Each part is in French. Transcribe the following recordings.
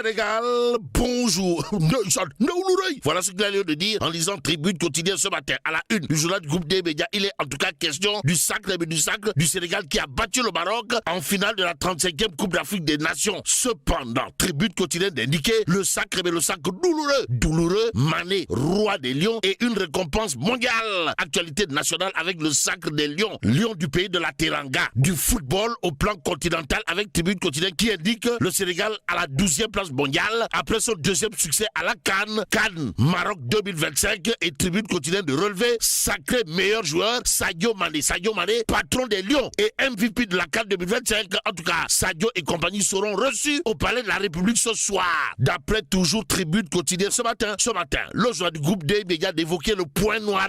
Sénégal, bonjour. Voilà ce qu'il a lieu de dire en lisant Tribune quotidienne ce matin. À la une du journal du groupe des médias, il est en tout cas question du sacre du Sénégal qui a battu le Maroc en finale de la 35e Coupe d'Afrique des Nations. Cependant, Tribune quotidienne d'indiquer le sacre douloureux, Mané, roi des lions et une récompense mondiale. Actualité nationale avec le sacre des lions. Lions du pays de la Teranga. Du football au plan continental avec Tribune quotidienne qui indique le Sénégal à la 12e place mondiale après son deuxième succès à la CAN Maroc 2025 et Tribune quotidienne de relever sacré meilleur joueur Sadio Mané, patron des Lions et MVP de la CAN 2025. En tout cas, Sadio et compagnie seront reçus au Palais de la République ce soir. D'après toujours Tribune quotidienne ce matin, le journal du groupe des médias d'évoquer le point noir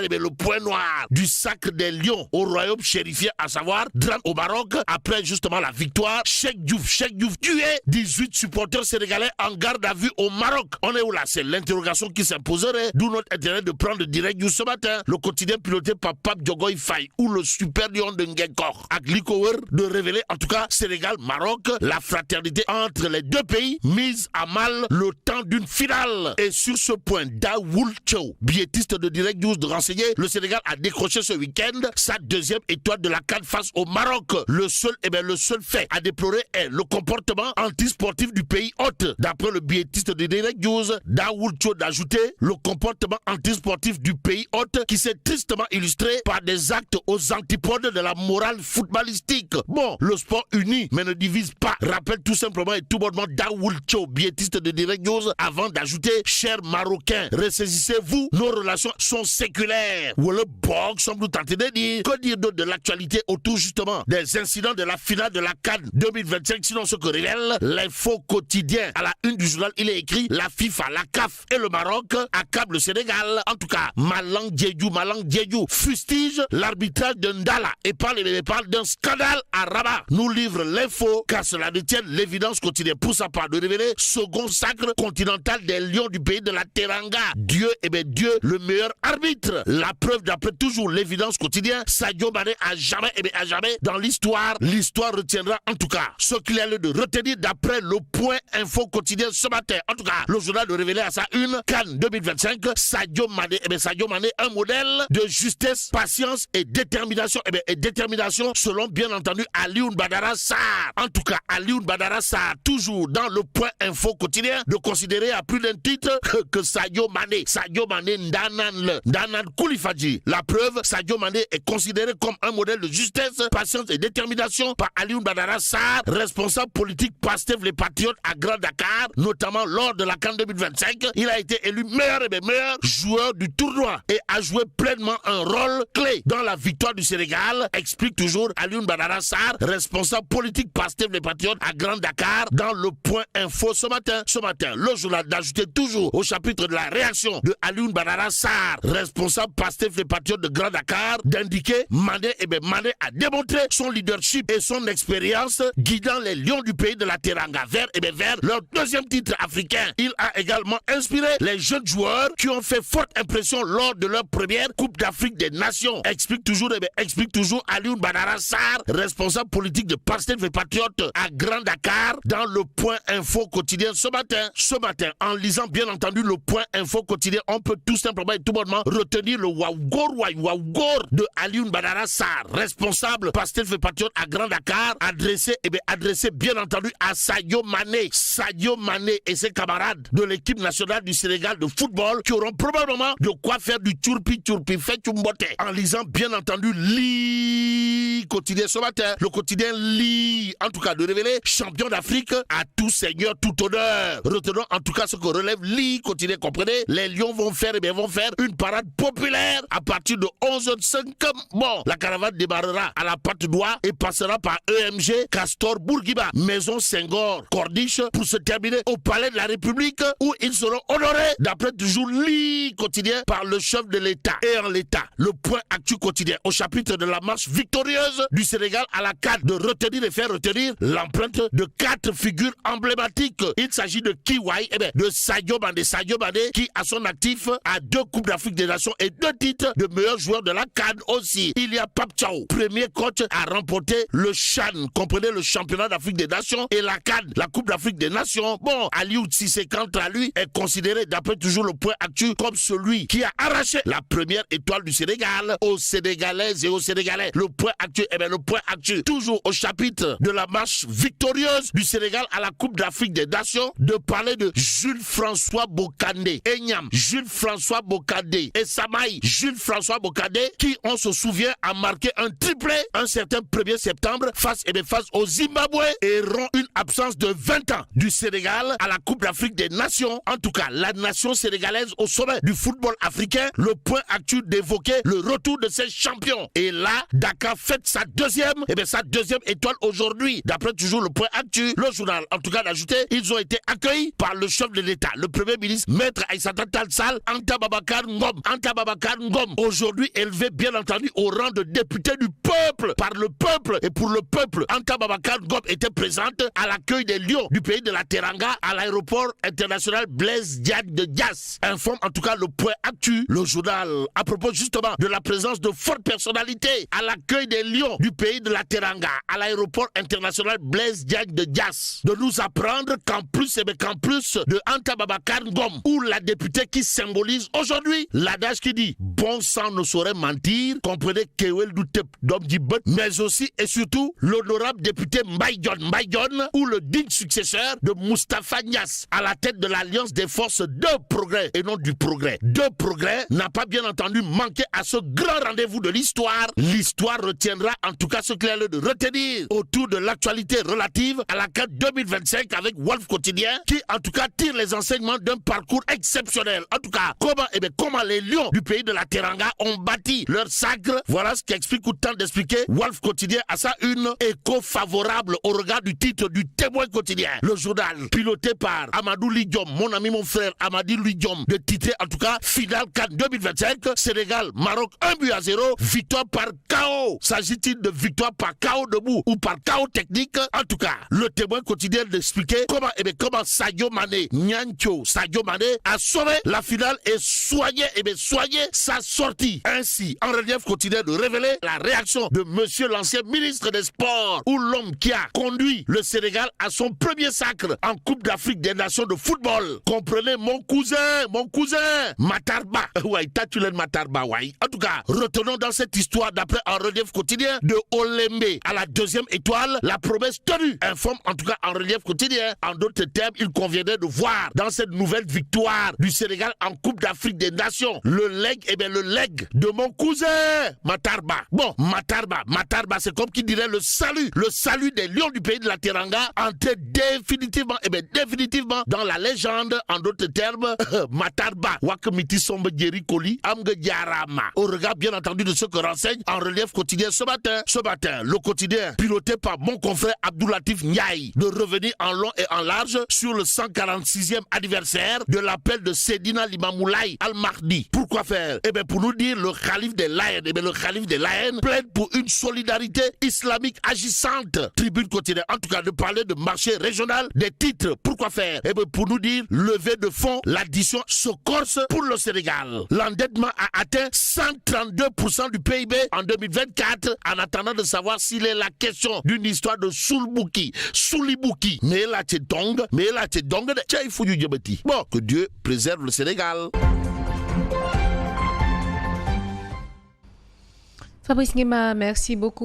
du sacre des Lions au royaume chérifié, à savoir drame au Maroc après justement la victoire. Cheikh Diouf tué 18 supporters sénégalais en garde à vue au Maroc. On est où là? C'est l'interrogation qui s'imposerait, d'où notre intérêt de prendre direct news ce matin. Le quotidien piloté par Pape Diogoy Faye ou le super lion de Nguenkor Aglikower de révéler en tout cas Sénégal-Maroc, la fraternité entre les deux pays mise à mal le temps d'une finale. Et sur ce point, Daoul Chow, billettiste de direct news, de renseigner le Sénégal a décroché ce week-end sa deuxième étoile de la CAN face au Maroc. Le seul fait à déplorer est le comportement antisportif du pays hôte. D'après le billettiste de direct news, Daoul Chow d'ajouter le comportement antisportif du pays hôte qui s'est tristement illustré par des actes aux antipodes de la morale footballistique. Bon, le sport unit mais ne divise pas, rappelle tout simplement et tout bonnement Daoul Chow, billettiste de direct news, avant d'ajouter: chers Marocains, ressaisissez-vous, nos relations sont séculaires. Ou le box, sommes-nous tentés de dire. Que dire d'autre de l'actualité autour justement des incidents de la finale de la CAN 2025, sinon ce que révèle l'info quotidien. À la une du journal, il est écrit: la FIFA, la CAF et le Maroc accablent le Sénégal. En tout cas, Malang Diédhiou fustige l'arbitrage de Ndala et parle d'un scandale à Rabat. Nous livre l'info car cela détient l'évidence quotidienne pour sa part de révéler second sacre continental des Lions du pays de la Teranga. Dieu, le meilleur arbitre. La preuve d'après toujours l'évidence quotidienne, Sadio Mané à jamais dans l'histoire retiendra en tout cas ce qu'il y a lieu de retenir d'après le point info quotidien ce matin. En tout cas, le journal de révéler à sa une CAN 2025, Sadio Mané, un modèle de justesse, patience et détermination. Détermination selon bien entendu Alioune Badara Sarr. En tout cas, Alioune Badara Sarr, toujours dans le point info quotidien, de considérer à plus d'un titre que Sadio Mané Ndanan Koulifaji. La preuve, Sadio Mané est considéré comme un modèle de justesse, patience et détermination par Alioune Badara Sarr, responsable politique Pastef les Patriotes à Grand Dakar, notamment lors de la CAN 2025. Il a été élu meilleur joueur du tournoi et a joué pleinement un rôle clé dans la victoire du Sénégal, explique toujours Alioune Badara Sarr, responsable politique Pastef les Patriotes à Grand Dakar, dans le point info ce matin. Le journal d'ajouter toujours au chapitre de la réaction de Alioune Badara Sarr, responsable Pastef les Patriotes de Grand Dakar, d'indiquer Mané a démontré son leadership et son expérience guidant les Lions du pays de la Teranga vers leur deuxième titre africain. Il a également inspiré les jeunes joueurs qui ont fait forte impression lors de leur première Coupe d'Afrique des Nations. Explique toujours Alioune Badara Sarr, responsable politique de Pastef les Patriotes à Grand Dakar, dans le point info quotidien ce matin. En lisant bien entendu le point info quotidien, on peut tout simplement et tout bonnement retenir le Waougor de Alioune Badara Sarr, responsable Pastef les Patriotes à Grand Dakar, adressé bien entendu à Sadio Mané et ses camarades de l'équipe nationale du Sénégal de football qui auront probablement de quoi faire du tchourpi fait tchumbote. En lisant bien entendu quotidien ce matin, le quotidien en tout cas de révéler champion d'Afrique à tout seigneur, tout honneur. Retenons en tout cas ce que relève quotidien, comprenez, les Lions vont faire une parade populaire à partir de 11h05. Bon, la caravane démarrera à la Patte d'Oie et passera par EMG, Castor, Bourguiba, Maison Senghor, Cordiche pour se terminer au Palais de la République où ils seront honorés d'après toujours quotidien par le chef de l'État. Et en l'État, le point actu quotidien au chapitre de la marche victorieuse du Sénégal à la CAN, de retenir et faire retenir l'empreinte de 4 figures emblématiques. Il s'agit de Kiwai, de Sadio Mané qui à son actif a 2 Coupes d'Afrique des Nations et 2 titres de meilleur joueur de la CAN aussi. Il y a Pape Thiaw, premier coach à remporter le CHAN, comprenez le championnat d'Afrique des Nations, et la CAN, la Coupe d'Afrique des Nations. Nations. Bon, Aliou Cissé, quant à lui, est considéré, d'après toujours le point actuel, comme celui qui a arraché la première étoile du Sénégal aux Sénégalaises et aux Sénégalais. Le point actuel, le point actuel, toujours au chapitre de la marche victorieuse du Sénégal à la Coupe d'Afrique des Nations, de parler de Jules-François Bocandé, Enyam, Jules-François Bocandé et Samaï, Jules-François Bocandé, qui, on se souvient, a marqué un triplé un certain 1er septembre face au Zimbabwe et rend une absence de 20 ans du Sénégal à la Coupe d'Afrique des Nations. En tout cas, la nation sénégalaise au sommet du football africain, le point actuel d'évoquer le retour de ses champions. Et là, Dakar fête sa deuxième étoile aujourd'hui. D'après toujours le point actuel, le journal, en tout cas d'ajouter, ils ont été accueillis par le chef de l'État, le Premier ministre, Maître Aïssata Tall Sall, Anta Babacar Ngom, aujourd'hui élevé bien entendu au rang de député du peuple, par le peuple et pour le peuple. Anta Babacar Ngom était présente à l'accueil des Lions du pays de la Teranga à l'aéroport international Blaise Diagne de Diass. Informe en tout cas le point actuel, le journal, à propos justement de la présence de fortes personnalités à l'accueil des Lions du pays de la Teranga à l'aéroport international Blaise Diagne de Diass, de nous apprendre qu'en plus de Anta Babacar Ngom, ou la députée qui symbolise aujourd'hui l'adage qui dit bon sang ne saurait mentir, comprenez Kewel Doutep d'homme du bot, mais aussi et surtout l'honorable député Mbaye Dione, ou le digne successeur de Moustapha Niasse à la tête de l'Alliance des forces de progrès et non du progrès. De progrès n'a pas bien entendu manqué à ce grand rendez-vous de l'histoire. L'histoire retiendra en tout cas ce qu'il a lieu de retenir autour de l'actualité relative à la CAN 2025 avec Walf Quotidien, qui en tout cas tire les enseignements d'un parcours exceptionnel. En tout cas, comment les Lions du pays de la Teranga ont bâti leur sacre. Voilà ce qui explique autant d'expliquer Walf Quotidien à sa une, écho favorable au regard du titre du Témoin Quotidien. Le journal piloté par Amadou Lidjom, mon ami, mon frère Amadou Lidjom, de titre en tout cas finale CAN 2025, Sénégal, Maroc 1-0, victoire par KO. S'agit-il de victoire par KO debout ou par KO technique? En tout cas, le Témoin Quotidien d'expliquer comment Sadio Mané, Sadio Mané a sauvé la finale et soigné sa sortie. Ainsi, en relief quotidien de révéler la réaction de monsieur l'ancien ministre des Sports, ou l'homme qui a conduit le Sénégal à son premier sacre en Coupe d'Afrique des Nations de football. Comprenez mon cousin, Matarba. Ouais, Matarba, ouais. En tout cas, retenons dans cette histoire, d'après un relief quotidien, de Olembe à la deuxième étoile, la promesse tenue. Informe en tout cas en relief quotidien. En d'autres termes, il conviendrait de voir dans cette nouvelle victoire du Sénégal en Coupe d'Afrique des Nations le legs de mon cousin Matarba. Bon, Matarba, c'est comme qui dirait le salut des Lions du pays de la Teranga, entré définitivement dans la légende. En d'autres termes, Matarba, Wakamiti Sombe Djeri Koli, Amge Diarama. Au regard bien entendu de ce que renseigne en relief quotidien ce matin, le quotidien piloté par mon confrère Abdoulatif Ndiaye, de revenir en long et en large sur le 146e anniversaire de l'appel de Seydina Limamoulaye Al-Mahdi. Pourquoi faire? Pour nous dire le calife des Layènes. Le calife des Layènes plaide pour une solidarité islamique agissante. Tribune quotidienne, en tout cas, de parler de marché régional des titres. Pourquoi faire? Pour nous dire levée de fonds, l'addition se corse pour le Sénégal. L'endettement a atteint 132% du PIB en 2024, en attendant de savoir s'il est la question d'une histoire de Soulibouki. Mais là, c'est donc, bon, que Dieu préserve le Sénégal. Fabrice Nguema, merci beaucoup.